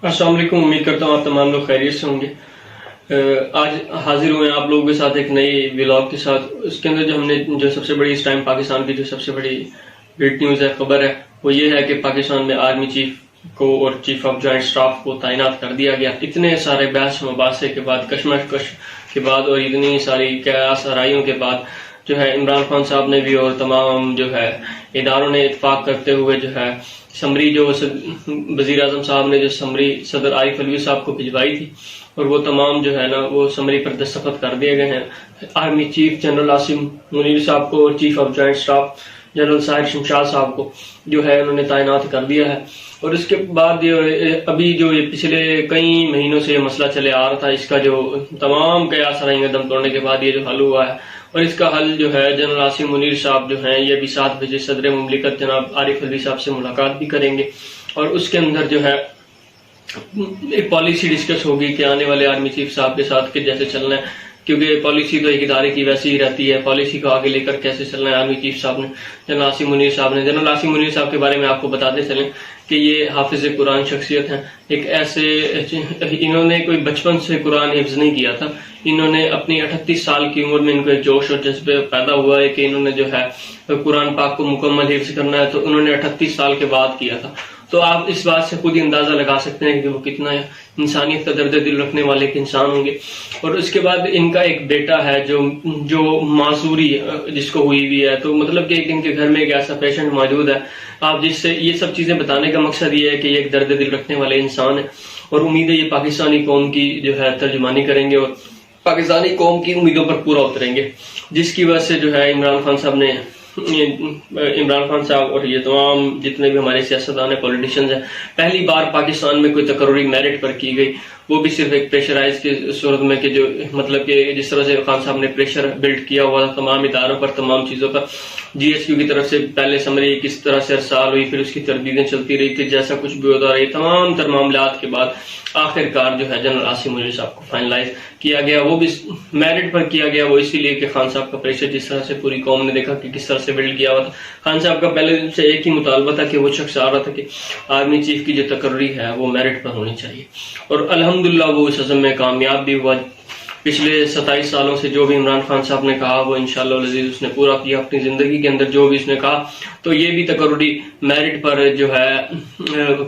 अस्सलाम वालेकुम। उम्मीद करता हूँ आप तमाम लोग खैरियत से होंगे। आज हाजिर हुए हैं आप लोगों के साथ एक नई व्लॉग के साथ। उसके अंदर जो हमने जो सबसे बड़ी इस टाइम पाकिस्तान की जो सबसे बड़ी ग्रेट न्यूज़ है, खबर है, वो ये है कि पाकिस्तान में आर्मी चीफ को और चीफ ऑफ जॉइंट स्टाफ को तैनात कर दिया गया। इतने सारे बहस मुबासे के बाद, कशमकश के बाद और इतनी सारी कयास आराइयों के बाद जो है इमरान खान साहब ने भी और तमाम जो है इदारों ने इत्फाक करते हुए जो है समरी जो वजीर आजम साहब ने जो समरी सदर आरिफ अलवी साहब को भिजवाई थी और वो तमाम जो है ना वो समरी पर दस्तखत कर दिए गए हैं। Army chief general Asim Munir साहब को और chief of joint staff general Sahir Shamshad साहब को जो है उन्होंने तैनात कर दिया है। और इसके बाद अभी जो ये पिछले कई महीनों से ये मसला चले आ रहा था, इसका जो तमाम कयास आराइयां दम तोड़ने के बाद ये जो हल हुआ है, और इसका हल जो है जनरल आसिम मुनीर साहब जो हैं ये भी 7 बजे सदर मुमलिकत जनाब आरिफ अलवी साहब से मुलाकात भी करेंगे और उसके अंदर जो है एक पॉलिसी डिस्कस होगी कि आने वाले आर्मी चीफ साहब के साथ कि जैसे चलना है, क्योंकि पॉलिसी तो एक इदारे की वैसी ही रहती है, पॉलिसी को आगे लेकर कैसे चलना है। आर्मी चीफ साहब ने जनरल आसिम मुनीर साहब के बारे में आपको बताते चलें कि ये हाफिज कुरान शख्सियत हैं। एक ऐसे इन्होंने कोई बचपन से कुरान हिफ्ज नहीं किया था, इन्होंने अपनी 38 साल की उम्र में इनको एक जोश और जज्बे पैदा हुआ है कि इन्होंने जो है कुरान पाक को मुकम्मल हिफ्ज करना है, तो उन्होंने 38 साल के बाद किया था। तो आप इस बात से खुद ही अंदाजा लगा सकते हैं कि वो कितना इंसानियत का दर्द दिल रखने वाले एक इंसान होंगे। और उसके बाद इनका एक बेटा है जो मासूरी जिसको हुई भी है, तो मतलब कि इनके घर में एक ऐसा पेशेंट मौजूद है। आप जिससे ये सब चीजें बताने का मकसद ये है कि ये एक दर्द दिल रखने वाले इंसान है और उम्मीद है ये पाकिस्तानी कौम की जो है तर्जुमानी करेंगे और पाकिस्तानी कौम की उम्मीदों पर पूरा उतरेंगे, जिसकी वजह से जो है इमरान खान साहब और ये तमाम जितने भी हमारे सियासतदान है, पॉलिटिशियंस हैं, पहली बार पाकिस्तान में कोई तकर्री मेरिट पर की गई, वो भी सिर्फ एक प्रेशराइज की सूरत में कि जो मतलब कि जिस तरह से खान साहब ने प्रेशर बिल्ड किया हुआ था तमाम इदारों पर, तमाम चीज़ों पर। GSQ की तरफ से पहले समरी किस तरह से अरसाल हुई, फिर उसकी तरदीदें चलती रही, फिर जैसा कुछ भी होता रही, तमाम तर मामलात के बाद आखिरकार जो है जनरल आसिम मुनीर साहब को फाइनलाइज किया गया। वो भी मेरिट पर किया गया, वो इसीलिए कि खान साहब का प्रेशर जिस तरह से पूरी कौम ने देखा कि किस तरह से बिल्ड किया हुआ था। खान साहब का पहले दिन से एक ही मुतालबा था कि वो शख्स आ रहा था कि आर्मी चीफ की जो तकर्री है वो मेरिट पर होनी चाहिए, और अल्हम्दुलिल्लाह वो इस अज़म में कामयाब भी हुआ। पिछले 27 सालों से जो भी इमरान खान साहब ने कहा वो इंशाअल्लाह अज़ीज़ उसने पूरा किया अपनी जिंदगी के अंदर, जो भी उसने कहा। तो ये भी तकर्री मेरिट पर जो है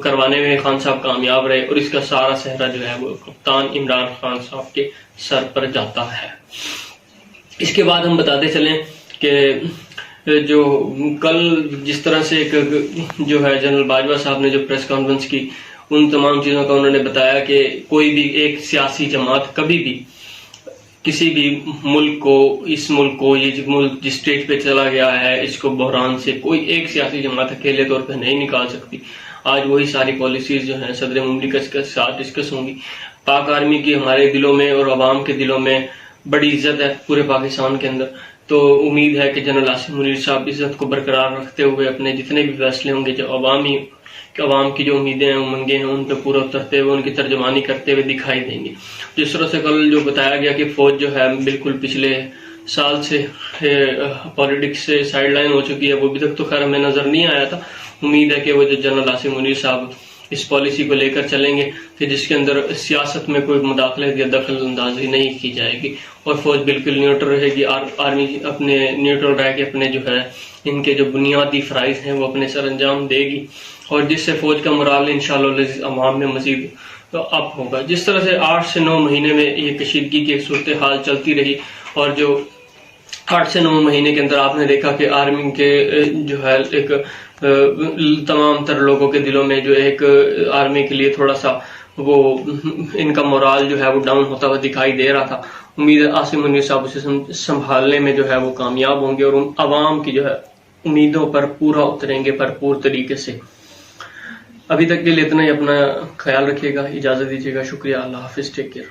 करवाने में खान साहब कामयाब रहे और इसका सारा सहरा जो है वो कप्तान इमरान खान साहब के सर पर जाता है। इसके बाद हम बताते चलें कि जो कल जिस तरह से एक जो है जनरल बाजवा साहब ने जो प्रेस कॉन्फ्रेंस की, उन तमाम चीज़ों का उन्होंने बताया कि कोई भी एक सियासी जमात कभी भी किसी भी मुल्क को, इस मुल्क को, ये मुल्क जिस स्टेज पे चला गया है इसको बहरान से कोई एक सियासी जमात अकेले तौर पर नहीं निकाल सकती। आज वही सारी पॉलिसीज जो हैं सदर मुमलिकत के साथ डिस्कस होंगी। पाक आर्मी की हमारे दिलों में और अवाम के दिलों में बड़ी इज्जत है पूरे पाकिस्तान के अंदर, तो उम्मीद है कि जनरल आसिम मुनीर साहब इज्जत को बरकरार रखते हुए अपने जितने भी फैसले होंगे जो अवाम की जो उम्मीदें हैं, उमंगें हैं, उन पर पूरा उतरते हुए उनकी तर्जमानी करते हुए दिखाई देंगे। जिस तरह से कल जो बताया गया कि फौज जो है बिल्कुल पिछले साल से पॉलिटिक्स से साइडलाइन हो चुकी है, वो अभी तक तो खैर हमें नजर नहीं आया था। उम्मीद है कि वो जो जनरल आसिम मुनीर साहब इस पॉलिसी को लेकर चलेंगे कि जिसके अंदर सियासत में कोई मुदाखलत या दखल अंदाजी नहीं की जाएगी और फौज बिल्कुल न्यूट्रल रहेगी। आर्मी अपने न्यूट्रल रह के अपने जो है इनके जो बुनियादी फराइज हैं वो अपने सर अंजाम देगी और जिससे फौज का मोराल इंशाअल्लाह अवाम में मजीद तो अप होगा। जिस तरह से 8 से 9 महीने में ये कशीदगी की एक सूरत हाल चलती रही और जो 8 से 9 महीने के अंदर आपने देखा कि आर्मी के जो है एक तमाम तर लोगों के दिलों में जो एक आर्मी के लिए थोड़ा सा वो इनका मोराल जो है वो डाउन होता हुआ दिखाई दे रहा था। उम्मीद है आसिम मुनीर साहब उसे संभालने में जो है वो कामयाब होंगे और अवाम की जो है उम्मीदों पर पूरा उतरेंगे भरपूर तरीके से। अभी तक के लिए इतना ही। अपना ख्याल रखिएगा, इजाजत दीजिएगा। शुक्रिया। अल्लाह हाफिज। Take care.